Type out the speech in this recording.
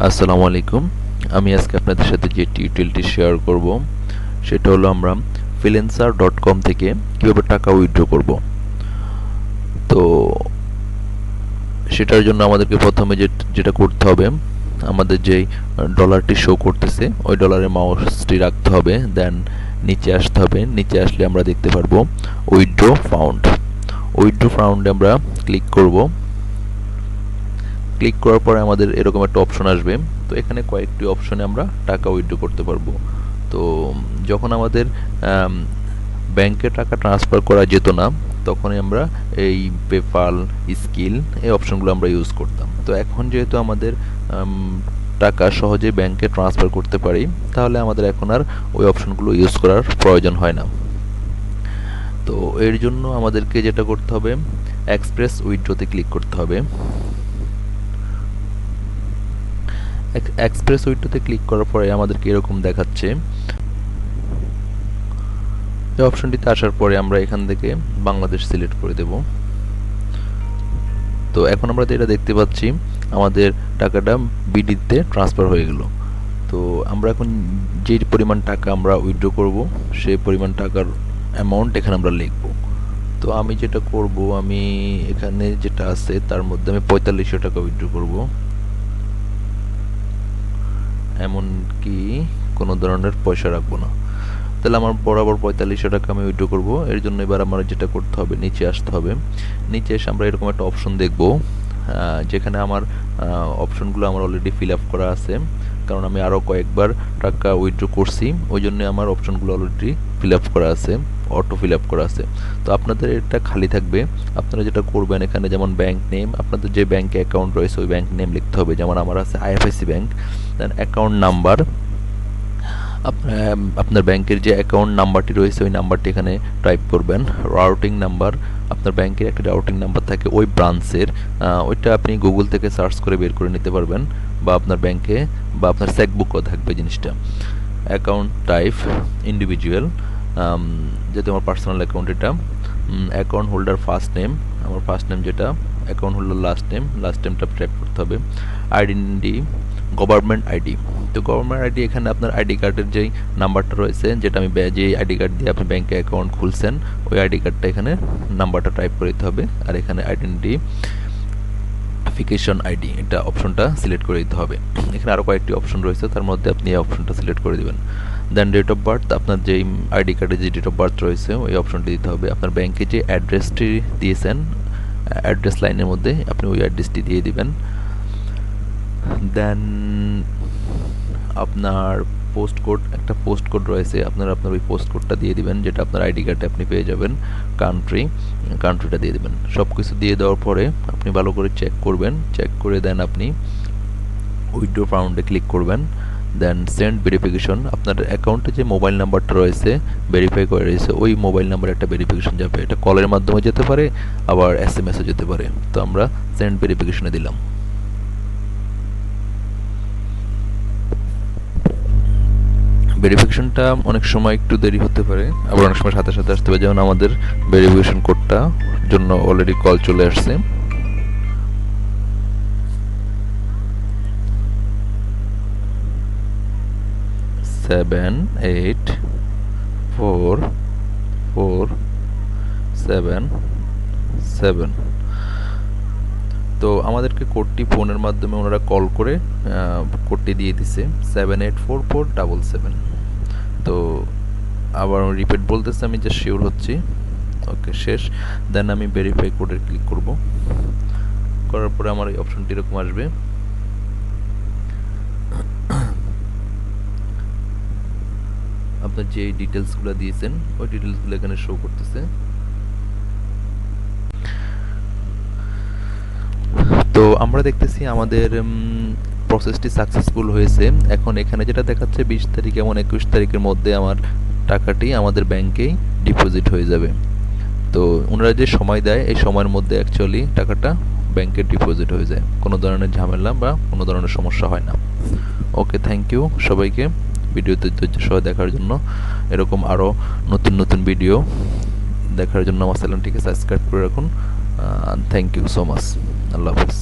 আসসালামু আলাইকুম। আমি আজকে আপনাদের সাথে যে টিউটোরিয়ালটি শেয়ার করব সেটা হলো আমরা freelancer.com থেকে কিভাবে টাকা উইথড্র করব। তো সেটার জন্য আমাদেরকে প্রথমে যেটা করতে হবে, আমাদের যেই ডলারটি শো করতেছে ওই ডলারের মাউসটি রাখতে হবে, দেন নিচে আসতে হবে। নিচে আসলে আমরা দেখতে পারবো উইথড্র ফাউন্ড। উইথড্র ফাউন্ডে আমরা ক্লিক করব। ক্লিক করার পরে আমাদের এরকম একটা অপশন আসবে। তো এখানে কয়েকটি অপশনে আমরা টাকা উইথড্র করতে পারবো। তো যখন আমাদের ব্যাংকে টাকা ট্রান্সফার করা যেত না, তখনই আমরা এই পেপাল, স্কিল এই অপশনগুলো আমরা ইউজ করতাম। তো এখন যেহেতু আমাদের টাকা সহজে ব্যাংকে ট্রান্সফার করতে পারি, তাহলে আমাদের এখন আর ওই অপশনগুলো ইউজ করার প্রয়োজন হয় না। তো এর জন্য আমাদেরকে যেটা করতে হবে, এক্সপ্রেস উইথড্রতে ক্লিক করতে হবে। এক্সপ্রেস উইথড্রতে ক্লিক করার পরে আমাদেরকে এরকম দেখাচ্ছে। এই অপশনটিতে আসার পরে আমরা এখান থেকে বাংলাদেশ সিলেক্ট করে দেব। তো এখন আমরা যেটা দেখতে পাচ্ছি, আমাদের টাকাটা বিডিতে ট্রান্সফার হয়ে গেল। তো আমরা এখন যে পরিমাণ টাকা আমরা উইথড্র করব, সেই পরিমাণ টাকার অ্যামাউন্ট এখানে আমরা লিখব। তো আমি যেটা করব, আমি এখানে যেটা আছে তার মধ্যে আমি 4500 টাকা উইথড্র করব। এমনকি কোনো ধরনের পয়সা রাখবো না। তাহলে আমার বরাবর 4500 টাকা আমি উইথড্র করব। এর জন্য এবার আমার যেটা করতে হবে, নিচে আসতে হবে। নিচে এসে আমরা এরকম একটা অপশন দেখব, যেখানে আমার অপশনগুলো আমার অলরেডি ফিল আপ করা আছে, কারণ আমি আরও কয়েকবার টাকা উইথড্র করছি, ওই জন্য আমার অপশনগুলো অলরেডি ফিল আপ করা আছে, অটো ফিল আপ করা আছে। তো আপনাদের এটা খালি থাকবে। আপনারা যেটা করবেন, এখানে যেমন ব্যাংক নেম, আপনাদের যে ব্যাংকে অ্যাকাউন্ট রয়েছে ওই ব্যাংক নেম লিখতে হবে। যেমন আমার আছে আইএফআইসি ব্যাংক। দেন অ্যাকাউন্ট নাম্বার, আপনার ব্যাংকের যে অ্যাকাউন্ট নাম্বারটি রয়েছে ওই নাম্বারটি এখানে টাইপ করবেন। রাউটিং নাম্বার, আপনার ব্যাংকের একটা রাউটিং নাম্বার থাকে ওই ব্রাঞ্চের, ওইটা আপনি গুগল থেকে সার্চ করে বের করে নিতে পারবেন, বা আপনার ব্যাংকে বা আপনার চেকবুকও থাকবে জিনিসটা। অ্যাকাউন্ট টাইপ ইন্ডিভিজুয়াল, যেহেতু আমার পার্সোনাল অ্যাকাউন্ট এটা। অ্যাকাউন্ট হোল্ডার ফার্স্ট নেম, আমার ফার্স্ট নেম যেটা। অ্যাকাউন্ট হোল্ডার লাস্ট নেমটা টাইপ করতে হবে। Identity, government ID. তো গভর্নমেন্ট আইডি, এখানে আপনার আইডি কার্ডের যেই নাম্বারটা রয়েছে, যেটা আমি যে আইডি কার্ড দিয়ে আপনি ব্যাংকে অ্যাকাউন্ট খুলছেন, ওই আইডি কার্ডটা এখানে নাম্বারটা টাইপ করে দিতে হবে। আর এখানে আইডেন্টিফিকেশন আইডি, এটা অপশনটা সিলেক্ট করে দিতে হবে। এখানে আরও কয়েকটি অপশন রয়েছে, তার মধ্যে আপনি এই অপশনটা সিলেক্ট করে দেবেন। দেন ডেট অফ বার্থ, আপনার যেই আইডি কার্ডে যে ডেট অফ বার্থ রয়েছে ওই অপশনটি দিতে হবে। আপনার ব্যাংকে যে অ্যাড্রেসটি দিয়েছেন, অ্যাড্রেস লাইনের মধ্যে আপনি ওই অ্যাড্রেসটি দিয়ে দিবেন। দেন আপনার পোস্ট কোড, একটা পোস্ট কোড রয়েছে, আপনার ওই পোস্ট কোডটা দিয়ে দিবেন, যেটা আপনার আইডি কার্ডে আপনি পেয়ে যাবেন। কান্ট্রিটা দিয়ে দিবেন। সব কিছু দিয়ে দেওয়ার পরে আপনি ভালো করে চেক করবেন। চেক করে দেন আপনি উইথড্র ফাউন্ডে ক্লিক করবেন। দেন সেন্ড ভেরিফিকেশন, আপনার অ্যাকাউন্টে যে মোবাইল নাম্বারটা রয়েছে, ভেরিফাই করে রয়েছে, ওই মোবাইল নাম্বারে একটা ভেরিফিকেশন যাবে। এটা কলের মাধ্যমে যেতে পারে, আবার এসএমএসও যেতে পারে। তো আমরা সেন্ড ভেরিফিকেশনে দিলাম। ভেরিফিকেশনটা অনেক সময় একটু দেরি হতে পারে, আবার অনেক সময় সাথে সাথে আসতে পারে। যেমন আমাদের ভেরিফিকেশন কোডটা জন্য অলরেডি কল চলে আসছে। Seven eight four four seven seven. তো আমাদেরকে কোডটি ফোনের মাধ্যমে ওনারা কল করে কোডটি দিয়ে দিছে 784477। তো আবার রিপিট বলতেছে, আমি জাস্ট শিওর হচ্ছি। ওকে, শেষ। দেন আমি ভেরিফাই কোডে ক্লিক করব। করার পরে আমার এই অপশনটি এরকম আসবে। আপনার যে ডিটেলসগুলো দিয়েছেন ওই ডিটেলসগুলো এখানে শো করতেছে। তো আমরা দেখতেছি আমাদের প্রসেসটি সাকসেসফুল হয়েছে। এখন এখানে যেটা দেখাচ্ছে 20 তারিখ এবং 21 তারিখের মধ্যে আমার টাকাটি আমাদের ব্যাংকেই ডিপোজিট হয়ে যাবে। তো ওনারা যে সময় দেয়, এই সময়ের মধ্যে অ্যাকচুয়ালি টাকাটা ব্যাংকে ডিপোজিট হয়ে যায়, কোনো ধরনের ঝামেলা বা কোনো ধরনের সমস্যা হয় না। ওকে, থ্যাংক ইউ সবাইকে ভিডিওতে ধৈর্য সহ দেখার জন্য। এরকম আরও নতুন নতুন ভিডিও দেখার জন্য আমার চ্যানেলটিকে সাবস্ক্রাইব করে রাখুন। Thank you so much. আল্লাহ হাফেজ।